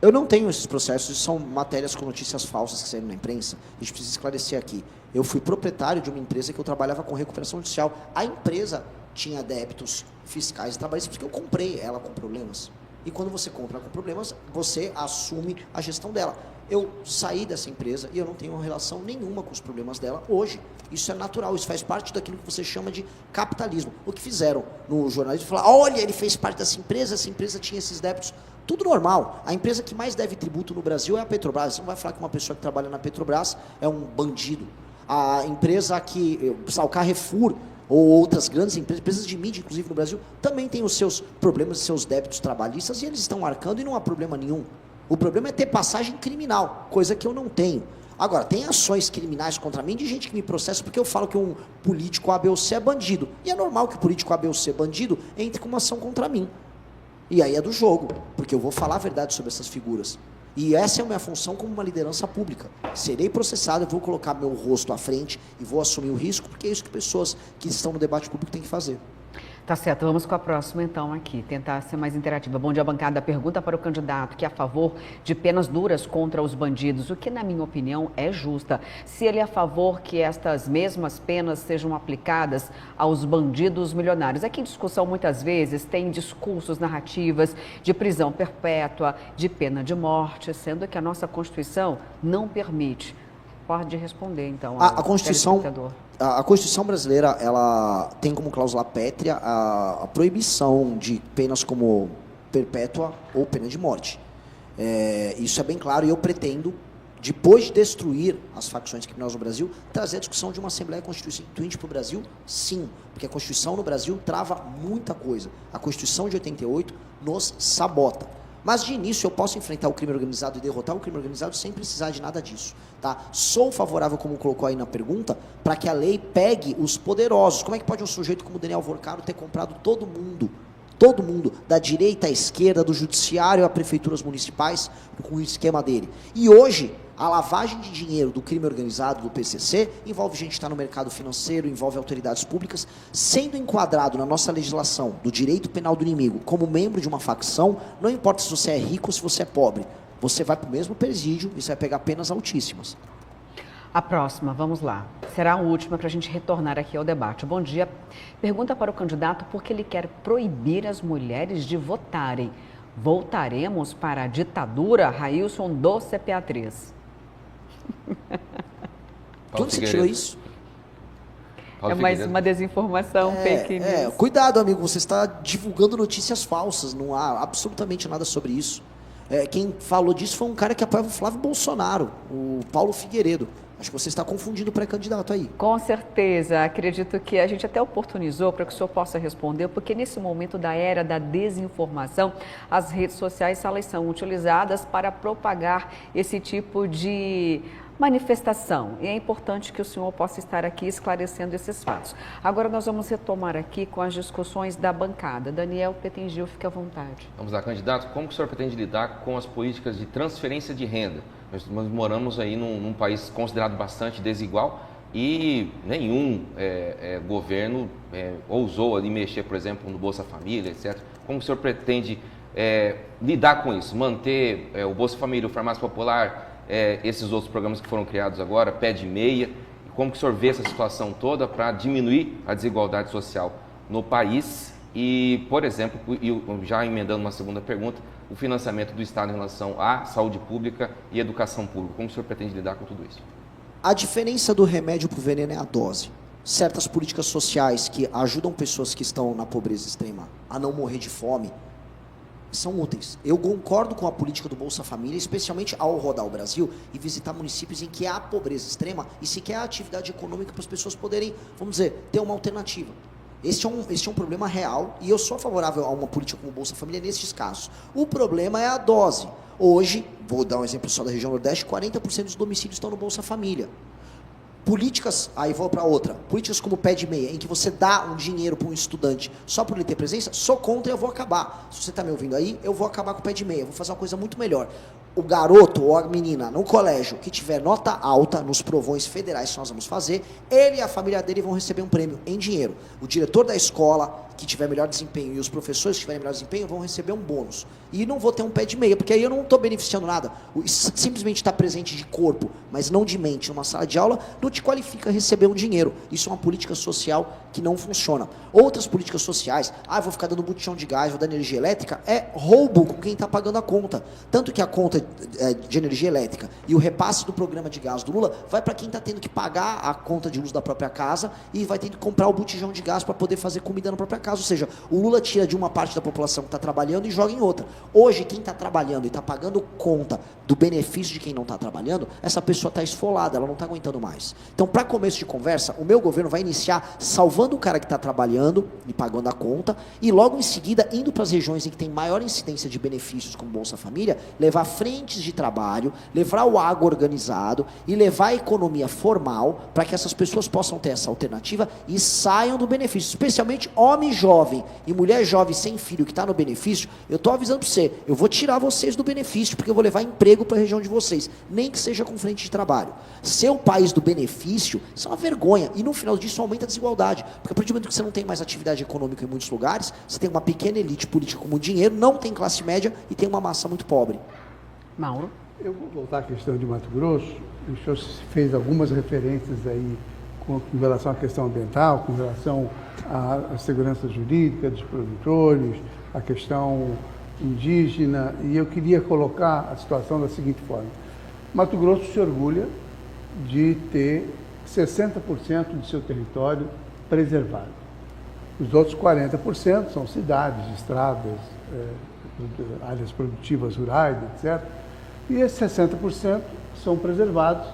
A: Eu não tenho esses processos, são matérias com notícias falsas que saíram na imprensa. A gente precisa esclarecer aqui. Eu fui proprietário de uma empresa que eu trabalhava com recuperação judicial. A empresa tinha débitos fiscais e trabalhistas porque eu comprei ela com problemas. E quando você compra com problemas, você assume a gestão dela. Eu saí dessa empresa e eu não tenho relação nenhuma com os problemas dela hoje. Isso é natural, isso faz parte daquilo que você chama de capitalismo. O que fizeram no jornalismo, falar, olha, ele fez parte dessa empresa, essa empresa tinha esses débitos. Tudo normal. A empresa que mais deve tributo no Brasil é a Petrobras. Você não vai falar que uma pessoa que trabalha na Petrobras é um bandido. A empresa que, o Carrefour ou outras grandes empresas de mídia, inclusive no Brasil, também tem os seus problemas, os seus débitos trabalhistas e eles estão arcando e não há problema nenhum. O problema é ter passagem criminal, coisa que eu não tenho. Agora, tem ações criminais contra mim de gente que me processa porque eu falo que um político A, B ou C é bandido. E é normal que o político A, B ou C bandido entre com uma ação contra mim. E aí é do jogo, porque eu vou falar a verdade sobre essas figuras. E essa é a minha função como uma liderança pública. Serei processado, eu vou colocar meu rosto à frente e vou assumir o risco, porque é isso que pessoas que estão no debate público têm que fazer.
B: Tá certo, vamos com a próxima então aqui, tentar ser mais interativa. Bom dia, bancada. Pergunta para o candidato que é a favor de penas duras contra os bandidos, o que na minha opinião é justa. Se ele é a favor que estas mesmas penas sejam aplicadas aos bandidos milionários. Aqui em discussão muitas vezes tem discursos, narrativas de prisão perpétua, de pena de morte, sendo que a nossa Constituição não permite. Pode responder então.
A: A Constituição brasileira, ela tem como cláusula pétrea a proibição de penas como perpétua ou pena de morte. Isso é bem claro e eu pretendo, depois de destruir as facções criminosas no Brasil, trazer a discussão de uma Assembleia Constituinte para o Brasil, sim, porque a Constituição no Brasil trava muita coisa. A Constituição de 88 nos sabota. Mas de início eu posso enfrentar o crime organizado e derrotar o crime organizado sem precisar de nada disso. Tá? Sou favorável, como colocou aí na pergunta, para que a lei pegue os poderosos. Como é que pode um sujeito como o Daniel Vorcaro ter comprado todo mundo, da direita à esquerda, do judiciário a prefeituras municipais, com o esquema dele? E hoje, a lavagem de dinheiro do crime organizado, do PCC, envolve gente que está no mercado financeiro, envolve autoridades públicas, sendo enquadrado na nossa legislação do direito penal do inimigo como membro de uma facção, não importa se você é rico ou se você é pobre, você vai para o mesmo presídio e você vai pegar penas altíssimas.
B: A próxima, vamos lá. Será a última para a gente retornar aqui ao debate. Bom dia. Pergunta para o candidato por que ele quer proibir as mulheres de votarem. Voltaremos para a ditadura? Railson do CPA3.
A: De onde você tirou isso?
B: É mais uma desinformação, fake news.
A: Cuidado, amigo, você está divulgando notícias falsas, não há absolutamente nada sobre isso. Quem falou disso foi um cara que apoiava o Flávio Bolsonaro, o Paulo Figueiredo. Acho que você está confundindo o pré-candidato aí.
B: Com certeza, acredito que a gente até oportunizou para que o senhor possa responder, porque nesse momento da era da desinformação, as redes sociais elas são utilizadas para propagar esse tipo de manifestação. E é importante que o senhor possa estar aqui esclarecendo esses fatos. Agora nós vamos retomar aqui com as discussões da bancada. Daniel Petengil, fique à vontade.
C: Vamos lá, candidato. Como que o senhor pretende lidar com as políticas de transferência de renda? Nós moramos aí num país considerado bastante desigual e nenhum governo ousou ali mexer, por exemplo, no Bolsa Família, etc. Como o senhor pretende lidar com isso? Manter o Bolsa Família, o Farmácia Popular, esses outros programas que foram criados agora, Pé de Meia? Como que o senhor vê essa situação toda para diminuir a desigualdade social no país? E, por exemplo, já emendando uma segunda pergunta, o financiamento do Estado em relação à saúde pública e educação pública. Como o senhor pretende lidar com tudo isso?
A: A diferença do remédio para o veneno é a dose. Certas políticas sociais que ajudam pessoas que estão na pobreza extrema a não morrer de fome são úteis. Eu concordo com a política do Bolsa Família, especialmente ao rodar o Brasil e visitar municípios em que há pobreza extrema e se quer a atividade econômica para as pessoas poderem, vamos dizer, ter uma alternativa. Este é um problema real e eu sou favorável a uma política como o Bolsa Família nesses casos. O problema é a dose. Hoje, vou dar um exemplo só da região Nordeste, 40% dos domicílios estão no Bolsa Família. Políticas, aí vou para outra, políticas como o Pé de Meia, em que você dá um dinheiro para um estudante só por ele ter presença, sou contra e eu vou acabar. Se você está me ouvindo aí, eu vou acabar com o Pé de Meia, vou fazer uma coisa muito melhor. O garoto ou a menina no colégio que tiver nota alta nos provões federais que nós vamos fazer, ele e a família dele vão receber um prêmio em dinheiro. O diretor da escola que tiver melhor desempenho e os professores que tiverem melhor desempenho vão receber um bônus. E não vou ter um pé de meia, porque aí eu não estou beneficiando nada. Simplesmente estar presente de corpo, mas não de mente numa sala de aula, não te qualifica a receber um dinheiro. Isso é uma política social que não funciona. Outras políticas sociais, vou ficar dando botijão de gás, vou dar energia elétrica, é roubo com quem está pagando a conta. Tanto que a conta de energia elétrica e o repasse do programa de gás do Lula vai para quem está tendo que pagar a conta de luz da própria casa e vai ter que comprar o botijão de gás para poder fazer comida na própria casa. Ou seja, o Lula tira de uma parte da população que está trabalhando e joga em outra. Hoje, quem está trabalhando e está pagando conta do benefício de quem não está trabalhando, essa pessoa está esfolada, ela não está aguentando mais. Então, para começo de conversa, o meu governo vai iniciar salvando o cara que está trabalhando e pagando a conta e logo em seguida, indo para as regiões em que tem maior incidência de benefícios como Bolsa Família, levar frentes de trabalho, levar o agro organizado e levar a economia formal para que essas pessoas possam ter essa alternativa e saiam do benefício, especialmente homem jovem e mulher jovem sem filho que está no benefício. Eu estou avisando para você, eu vou tirar vocês do benefício porque eu vou levar emprego para a região de vocês, nem que seja com frente de trabalho. Ser o país do benefício, isso é uma vergonha e no final disso aumenta a desigualdade, porque a partir do momento que você não tem mais atividade econômica em muitos lugares, você tem uma pequena elite política com muito dinheiro, não tem classe média e tem uma massa muito pobre.
B: Mauro?
D: Eu vou voltar à questão de Mato Grosso. O senhor fez algumas referências aí com relação à questão ambiental, com relação à segurança jurídica dos produtores, a questão indígena, e eu queria colocar a situação da seguinte forma. Mato Grosso se orgulha de ter 60% do seu território preservado. Os outros 40% são cidades, estradas, áreas produtivas rurais, etc. E esses 60% são preservados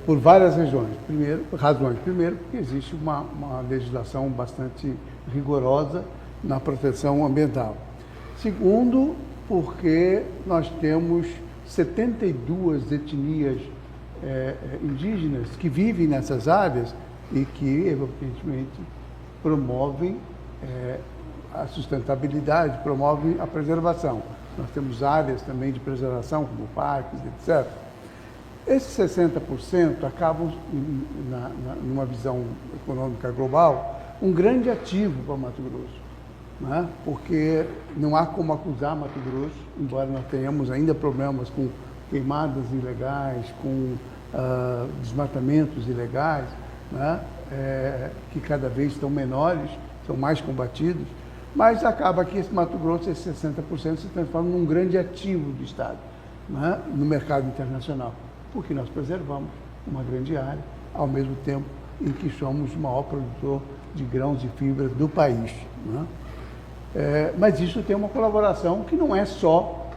D: por várias razões. Primeiro, porque existe uma legislação bastante rigorosa na proteção ambiental. Segundo, porque nós temos 72 etnias indígenas que vivem nessas áreas e que, evidentemente, promovem a sustentabilidade, promovem a preservação. Nós temos áreas também de preservação, como parques, etc. Esses 60% acabam, numa visão econômica global, um grande ativo para Mato Grosso, né? Porque não há como acusar Mato Grosso, embora nós tenhamos ainda problemas com queimadas ilegais, com desmatamentos ilegais, né? Que cada vez estão menores, são mais combatidos, mas acaba que esse Mato Grosso, esse 60%, se transforma num grande ativo do Estado, né? No mercado internacional, porque nós preservamos uma grande área, ao mesmo tempo em que somos o maior produtor de grãos e fibras do país, né? Mas isso tem uma colaboração que não é só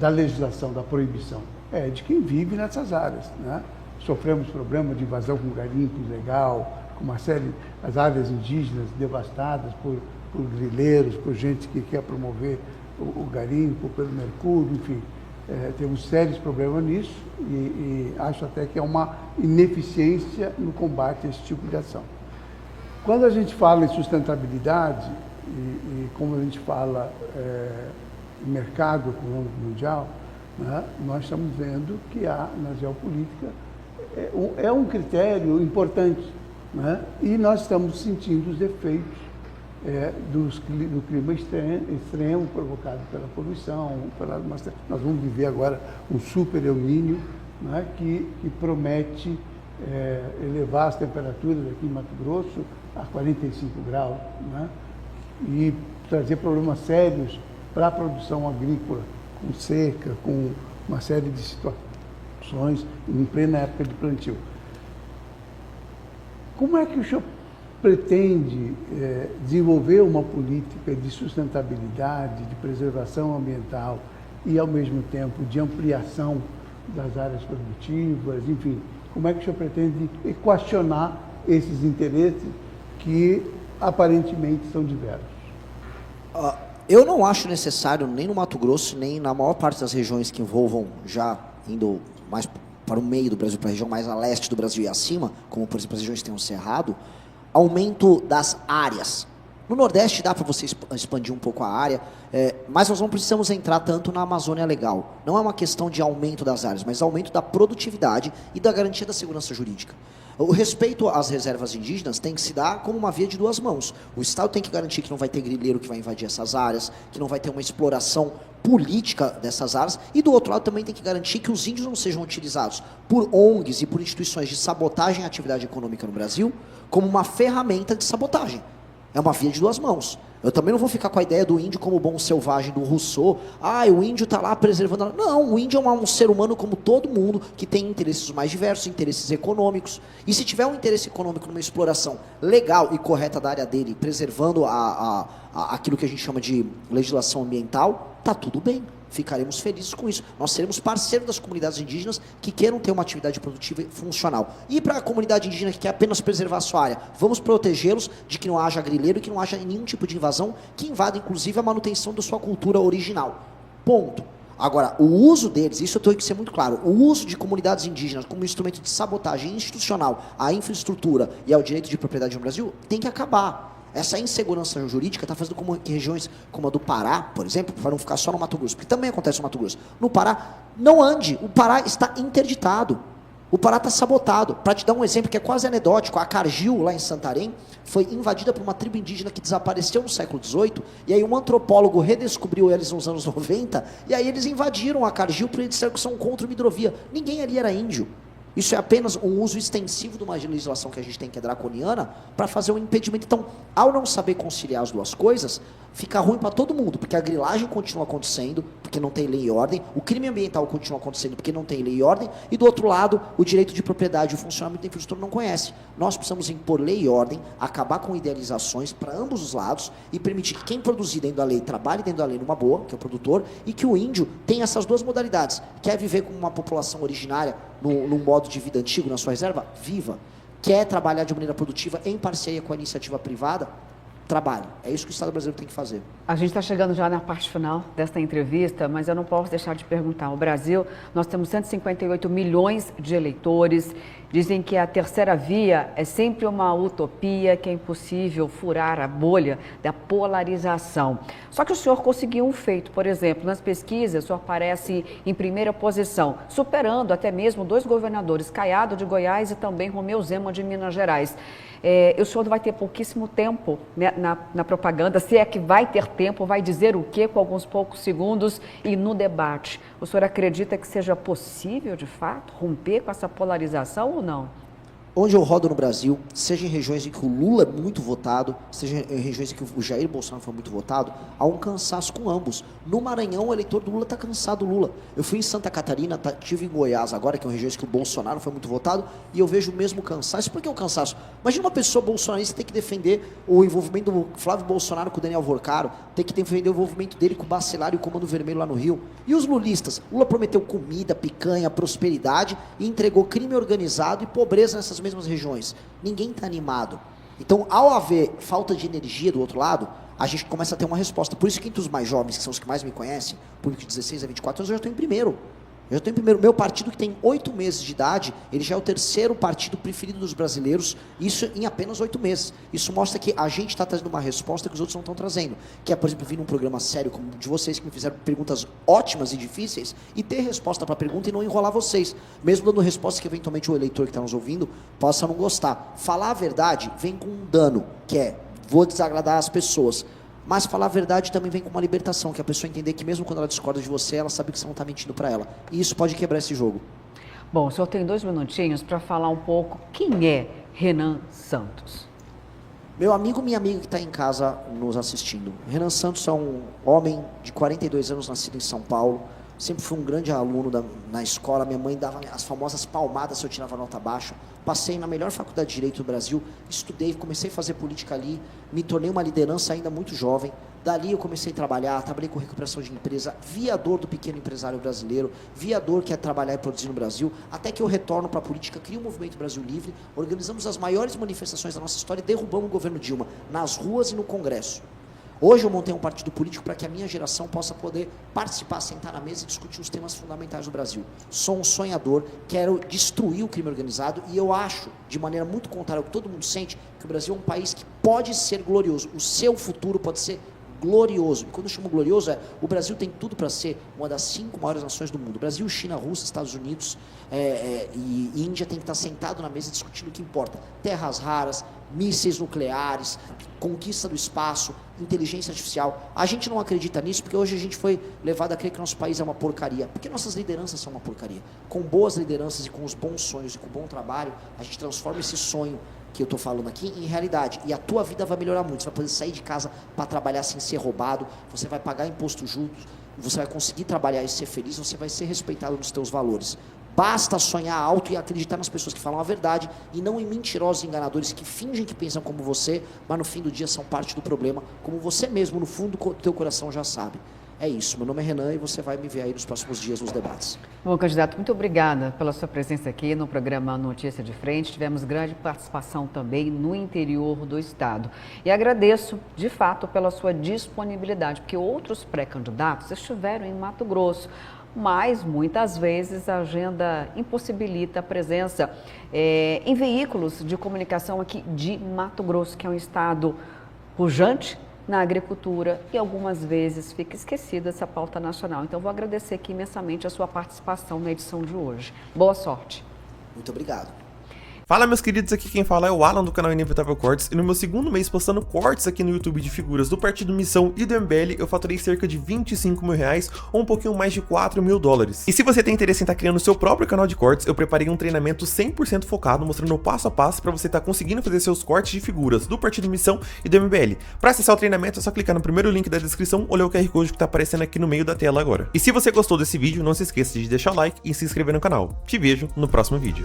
D: da legislação, da proibição, é de quem vive nessas áreas, né? Sofremos problemas de invasão com garimpo ilegal, com uma série, as áreas indígenas devastadas por grileiros, por gente que quer promover o garimpo, pelo mercúrio, enfim. Temos sérios problemas nisso e acho até que é uma ineficiência no combate a esse tipo de ação. Quando a gente fala em sustentabilidade e como a gente fala em mercado econômico mundial, né, nós estamos vendo que há na geopolítica é um critério importante, né, e nós estamos sentindo os efeitos do clima extremo provocado pela poluição. Nós vamos viver agora um super El Niño, né, que promete elevar as temperaturas aqui em Mato Grosso a 45 graus, né, e trazer problemas sérios para a produção agrícola, com seca, com uma série de situações em plena época de plantio. Como é que o senhor pretende desenvolver uma política de sustentabilidade, de preservação ambiental e, ao mesmo tempo, de ampliação das áreas produtivas, enfim, como é que o senhor pretende equacionar esses interesses que aparentemente são diversos?
A: Eu não acho necessário, nem no Mato Grosso, nem na maior parte das regiões que envolvam, já indo mais para o meio do Brasil, para a região mais a leste do Brasil e acima, como, por exemplo, as regiões que têm um cerrado, aumento das áreas. No Nordeste dá para você expandir um pouco a área, mas nós não precisamos entrar tanto na Amazônia Legal. Não é uma questão de aumento das áreas, mas aumento da produtividade e da garantia da segurança jurídica. O respeito às reservas indígenas tem que se dar como uma via de duas mãos. O Estado tem que garantir que não vai ter grileiro que vai invadir essas áreas, que não vai ter uma exploração política dessas áreas, e do outro lado também tem que garantir que os índios não sejam utilizados por ONGs e por instituições de sabotagem à atividade econômica no Brasil como uma ferramenta de sabotagem. É uma via de duas mãos. Eu também não vou ficar com a ideia do índio como bom selvagem do Rousseau. O índio está lá preservando... Não, o índio é um ser humano como todo mundo, que tem interesses mais diversos, interesses econômicos. E se tiver um interesse econômico numa exploração legal e correta da área dele, preservando aquilo que a gente chama de legislação ambiental, tá tudo bem. Ficaremos felizes com isso. Nós seremos parceiros das comunidades indígenas que queiram ter uma atividade produtiva funcional. E para a comunidade indígena que quer apenas preservar a sua área, vamos protegê-los de que não haja grileiro e que não haja nenhum tipo de invasão que invada, inclusive, a manutenção da sua cultura original. Ponto. Agora, o uso deles, isso eu tenho que ser muito claro, o uso de comunidades indígenas como instrumento de sabotagem institucional à infraestrutura e ao direito de propriedade no Brasil tem que acabar. Essa insegurança jurídica está fazendo com que regiões como a do Pará, por exemplo, para não ficar só no Mato Grosso, porque também acontece no Mato Grosso, no Pará, não ande, o Pará está interditado, o Pará está sabotado. Para te dar um exemplo que é quase anedótico, a Cargill, lá em Santarém, foi invadida por uma tribo indígena que desapareceu no século XVIII, e aí um antropólogo redescobriu eles nos anos 90, e aí eles invadiram a Cargill porque eles disseram que são contra uma hidrovia. Ninguém ali era índio. Isso é apenas um uso extensivo de uma legislação que a gente tem, que é draconiana, para fazer um impedimento. Então, ao não saber conciliar as duas coisas, fica ruim para todo mundo, porque a grilagem continua acontecendo, porque não tem lei e ordem, o crime ambiental continua acontecendo, porque não tem lei e ordem, e do outro lado, o direito de propriedade e o funcionamento da infraestrutura não conhece. Nós precisamos impor lei e ordem, acabar com idealizações para ambos os lados e permitir que quem produzir dentro da lei trabalhe dentro da lei numa boa, que é o produtor, e que o índio tenha essas duas modalidades. Quer viver com uma população originária num modo de vida antigo na sua reserva? Viva. Quer trabalhar de maneira produtiva em parceria com a iniciativa privada? Trabalhe. É isso que o Estado brasileiro tem que fazer.
B: A gente está chegando já na parte final desta entrevista, mas eu não posso deixar de perguntar. O Brasil, nós temos 158 milhões de eleitores, Dizem que a terceira via é sempre uma utopia, que é impossível furar a bolha da polarização. Só que o senhor conseguiu um feito, por exemplo, nas pesquisas o senhor aparece em primeira posição, superando até mesmo 2 governadores, Caiado de Goiás e também Romeu Zema de Minas Gerais. O senhor vai ter pouquíssimo tempo, né, na propaganda, se é que vai ter tempo, vai dizer o quê com alguns poucos segundos e no debate. O senhor acredita que seja possível, de fato, romper com essa polarização ou não?
A: Onde eu rodo no Brasil, seja em regiões em que o Lula é muito votado, seja em regiões em que o Jair Bolsonaro foi muito votado, há um cansaço com ambos. No Maranhão, o eleitor do Lula está cansado do Lula. Eu fui em Santa Catarina, estive em Goiás agora, que é uma região em que o Bolsonaro foi muito votado, e eu vejo o mesmo cansaço. Por que o cansaço? Imagina uma pessoa bolsonarista ter que defender o envolvimento do Flávio Bolsonaro com o Daniel Vorcaro, ter que defender o envolvimento dele com o Bacelar e o Comando Vermelho lá no Rio. E os lulistas? Lula prometeu comida, picanha, prosperidade e entregou crime organizado e pobreza nessas mesmas regiões. Ninguém está animado. Então, ao haver falta de energia do outro lado, a gente começa a ter uma resposta. Por isso que entre os mais jovens, que são os que mais me conhecem, público de 16 a 24 anos, eu já estou em primeiro. Meu partido, que tem 8 meses de idade, ele já é o 3º partido preferido dos brasileiros, isso em apenas 8 meses. Isso mostra que a gente está trazendo uma resposta que os outros não estão trazendo. Que é, por exemplo, vir num programa sério como o de vocês, que me fizeram perguntas ótimas e difíceis, e ter resposta para a pergunta e não enrolar vocês. Mesmo dando respostas que eventualmente o eleitor que está nos ouvindo possa não gostar. Falar a verdade vem com um dano, que é, vou desagradar as pessoas. Mas falar a verdade também vem com uma libertação, que é a pessoa entender que mesmo quando ela discorda de você, ela sabe que você não está mentindo para ela. E isso pode quebrar esse jogo.
B: Bom, o senhor tem 2 minutinhos para falar um pouco quem é Renan Santos.
A: Meu amigo, minha amiga que está em casa nos assistindo. Renan Santos é um homem de 42 anos, nascido em São Paulo. Sempre fui um grande aluno na escola. Minha mãe dava as famosas palmadas se eu tirava nota baixa. Passei na melhor faculdade de Direito do Brasil, estudei, comecei a fazer política ali, me tornei uma liderança ainda muito jovem. Dali eu comecei a trabalhar, trabalhei com recuperação de empresa, viador do pequeno empresário brasileiro, viador que é trabalhar e produzir no Brasil, até que eu retorno para a política, crio o Movimento Brasil Livre, organizamos as maiores manifestações da nossa história e derrubamos o governo Dilma, nas ruas e no Congresso. Hoje eu montei um partido político para que a minha geração possa poder participar, sentar na mesa e discutir os temas fundamentais do Brasil. Sou um sonhador, quero destruir o crime organizado e eu acho, de maneira muito contrária ao que todo mundo sente, que o Brasil é um país que pode ser glorioso. O seu futuro pode ser glorioso. E quando eu chamo glorioso, o Brasil tem tudo para ser uma das 5 maiores nações do mundo. Brasil, China, Rússia, Estados Unidos e Índia tem que estar sentado na mesa discutindo o que importa. Terras raras, mísseis nucleares, conquista do espaço, inteligência artificial. A gente não acredita nisso porque hoje a gente foi levado a crer que nosso país é uma porcaria. Porque nossas lideranças são uma porcaria. Com boas lideranças e com os bons sonhos e com o bom trabalho, a gente transforma esse sonho que eu estou falando aqui em realidade. E a tua vida vai melhorar muito. Você vai poder sair de casa para trabalhar sem ser roubado, você vai pagar imposto justo, você vai conseguir trabalhar e ser feliz, você vai ser respeitado nos teus valores. Basta sonhar alto e acreditar nas pessoas que falam a verdade e não em mentirosos enganadores que fingem que pensam como você, mas no fim do dia são parte do problema, como você mesmo, no fundo do teu coração, já sabe. É isso, meu nome é Renan e você vai me ver aí nos próximos dias nos debates.
B: Bom, candidato, muito obrigada pela sua presença aqui no programa Notícia de Frente. Tivemos grande participação também no interior do estado. E agradeço, de fato, pela sua disponibilidade, porque outros pré-candidatos estiveram em Mato Grosso, mas muitas vezes a agenda impossibilita a presença em veículos de comunicação aqui de Mato Grosso, que é um estado pujante na agricultura e algumas vezes fica esquecida essa pauta nacional. Então, vou agradecer aqui imensamente a sua participação na edição de hoje. Boa sorte.
A: Muito obrigado.
E: Fala, meus queridos, aqui quem fala é o Alan do canal Inevitável Cortes e no meu segundo mês postando cortes aqui no YouTube de figuras do Partido Missão e do MBL, eu faturei cerca de R$25 mil ou um pouquinho mais de $4 mil. E se você tem interesse em estar criando o seu próprio canal de cortes, eu preparei um treinamento 100% focado, mostrando o passo a passo para você estar conseguindo fazer seus cortes de figuras do Partido Missão e do MBL. Para acessar o treinamento é só clicar no primeiro link da descrição ou ler o QR Code que está aparecendo aqui no meio da tela agora. E se você gostou desse vídeo, não se esqueça de deixar o like e se inscrever no canal. Te vejo no próximo vídeo.